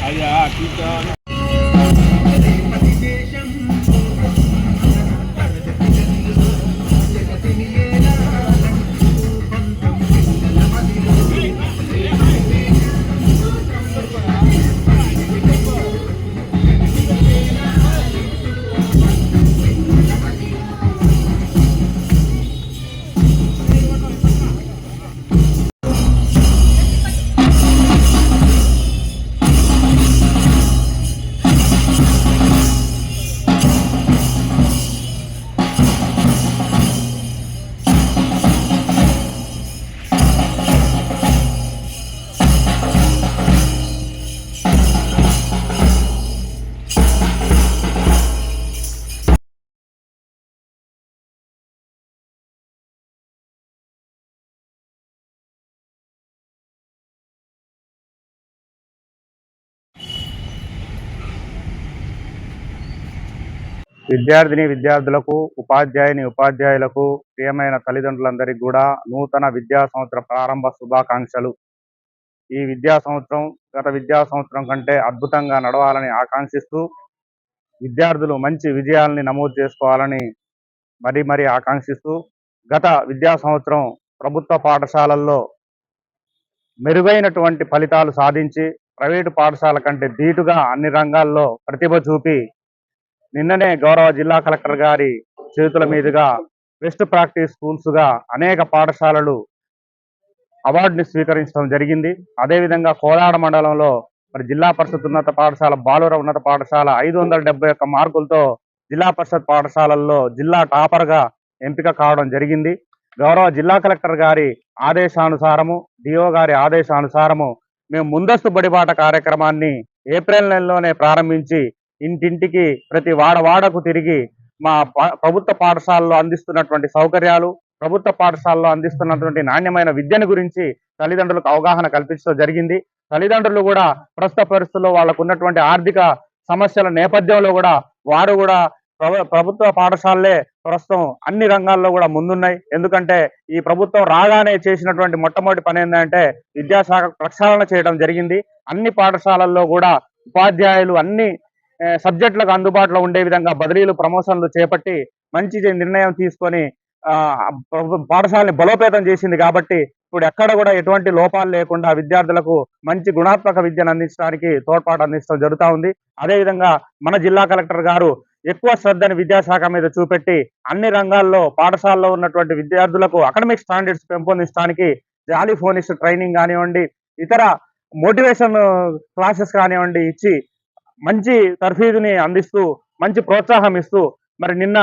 అయ్యా విద్యార్థులకు ఉపాధ్యాయులకు ప్రియమైన తల్లిదండ్రులందరికీ కూడా నూతన విద్యా సంవత్సర ప్రారంభ శుభాకాంక్షలు. ఈ విద్యా సంవత్సరం గత విద్యా సంవత్సరం కంటే అద్భుతంగా నడవాలని ఆకాంక్షిస్తూ విద్యార్థులు మంచి విజయాల్ని నమోదు చేసుకోవాలని మరీ ఆకాంక్షిస్తూ గత విద్యా సంవత్సరం ప్రభుత్వ పాఠశాలల్లో మెరుగైనటువంటి ఫలితాలు సాధించి ప్రైవేటు పాఠశాల కంటే ధీటుగా అన్ని రంగాల్లో ప్రతిభ చూపి నిన్ననే గౌరవ జిల్లా కలెక్టర్ గారి చేతుల మీదుగా బెస్ట్ ప్రాక్టీస్ స్కూల్స్ గా అనేక పాఠశాలలు అవార్డుని స్వీకరించడం జరిగింది. అదేవిధంగా కోదాడ మండలంలో జిల్లా పరిషత్ ఉన్నత పాఠశాల బాలుర ఉన్నత పాఠశాల 571 మార్కులతో జిల్లా పరిషత్ పాఠశాలల్లో జిల్లా టాపర్ గా ఎంపిక కావడం జరిగింది. గౌరవ జిల్లా కలెక్టర్ గారి ఆదేశానుసారము డిఓ గారి ఆదేశానుసారము మేము ముందస్తు బడిబాట కార్యక్రమాన్ని ఏప్రిల్ నెలలోనే ప్రారంభించి ఇంటింటికి ప్రతి వాడకు తిరిగి మా ప్రభుత్వ పాఠశాలలో అందిస్తున్నటువంటి సౌకర్యాలు, ప్రభుత్వ పాఠశాలలో అందిస్తున్నటువంటి నాణ్యమైన విద్యను గురించి తల్లిదండ్రులకు అవగాహన కల్పించడం జరిగింది. తల్లిదండ్రులు కూడా ప్రస్తుత పరిస్థితుల్లో వాళ్ళకు ఉన్నటువంటి ఆర్థిక సమస్యల నేపథ్యంలో కూడా వారు కూడా ప్రభుత్వ పాఠశాలలే ప్రస్తుతం అన్ని రంగాల్లో కూడా ముందున్నాయి. ఎందుకంటే ఈ ప్రభుత్వం రాగానే చేసినటువంటి మొట్టమొదటి పని ఏంటంటే విద్యాశాఖ ప్రక్షాళన చేయడం జరిగింది. అన్ని పాఠశాలల్లో కూడా ఉపాధ్యాయులు అన్ని సబ్జెక్టులకు అందుబాటులో ఉండే విధంగా బదిలీలు ప్రమోషన్లు చేపట్టి మంచి నిర్ణయం తీసుకొని పాఠశాలని బలోపేతం చేసింది. కాబట్టి ఇప్పుడు ఎక్కడ కూడా ఎటువంటి లోపాలు లేకుండా విద్యార్థులకు మంచి గుణాత్మక విద్యను అందించడానికి తోడ్పాటు అందించడం జరుగుతూ ఉంది. అదేవిధంగా మన జిల్లా కలెక్టర్ గారు ఎక్కువ శ్రద్ధని విద్యాశాఖ మీద చూపెట్టి అన్ని రంగాల్లో పాఠశాలలో ఉన్నటువంటి విద్యార్థులకు అకాడమిక్ స్టాండర్డ్స్ పెంపొందించడానికి జాలీఫోనిస్ట్ ట్రైనింగ్ కానివ్వండి, ఇతర మోటివేషన్ క్లాసెస్ కానివ్వండి ఇచ్చి మంచి తర్ఫీదుని అందిస్తూ మంచి ప్రోత్సాహం ఇస్తూ మరి నిన్న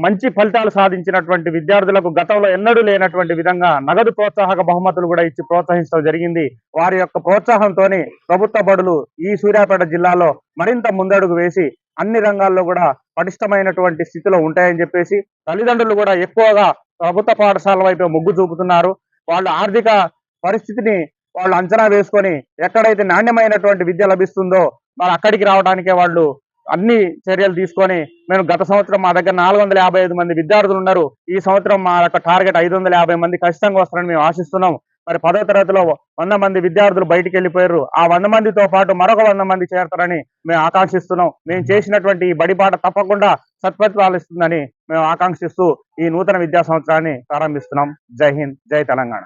మంచి ఫలితాలు సాధించినటువంటి విద్యార్థులకు గతంలో ఎన్నడూ లేనటువంటి విధంగా నగదు ప్రోత్సాహక బహుమతులు కూడా ఇచ్చి ప్రోత్సహించడం జరిగింది. వారి యొక్క ప్రోత్సాహంతోనే ప్రభుత్వ బడులు ఈ సూర్యాపేట జిల్లాలో మరింత ముందడుగు వేసి అన్ని రంగాల్లో కూడా పటిష్టమైనటువంటి స్థితిలో ఉంటాయని చెప్పేసి తల్లిదండ్రులు కూడా ఎక్కువగా ప్రభుత్వ పాఠశాల వైపు మొగ్గు చూపుతున్నారు. వాళ్ళ ఆర్థిక పరిస్థితిని వాళ్ళు అంచనా వేసుకొని ఎక్కడైతే నాణ్యమైనటువంటి విద్య లభిస్తుందో మరి అక్కడికి రావడానికే వాళ్ళు అన్ని చర్యలు తీసుకొని మేము గత సంవత్సరం మా దగ్గర 455 మంది విద్యార్థులు ఉన్నారు. ఈ సంవత్సరం మా యొక్క టార్గెట్ 550 మంది ఖచ్చితంగా వస్తారని మేము ఆశిస్తున్నాం. మరి 10వ తరగతిలో 100 మంది విద్యార్థులు బయటికి వెళ్ళిపోయారు. ఆ 100 మందితో పాటు మరొక 100 మంది చేరతారని మేము ఆకాంక్షిస్తున్నాం. మేము చేసినటువంటి ఈ బడిపాట తప్పకుండా సత్ఫలితాలు ఇస్తుందని మేము ఆకాంక్షిస్తూ ఈ నూతన విద్యా సంవత్సరాన్ని ప్రారంభిస్తున్నాం. జై హింద్, జై తెలంగాణ.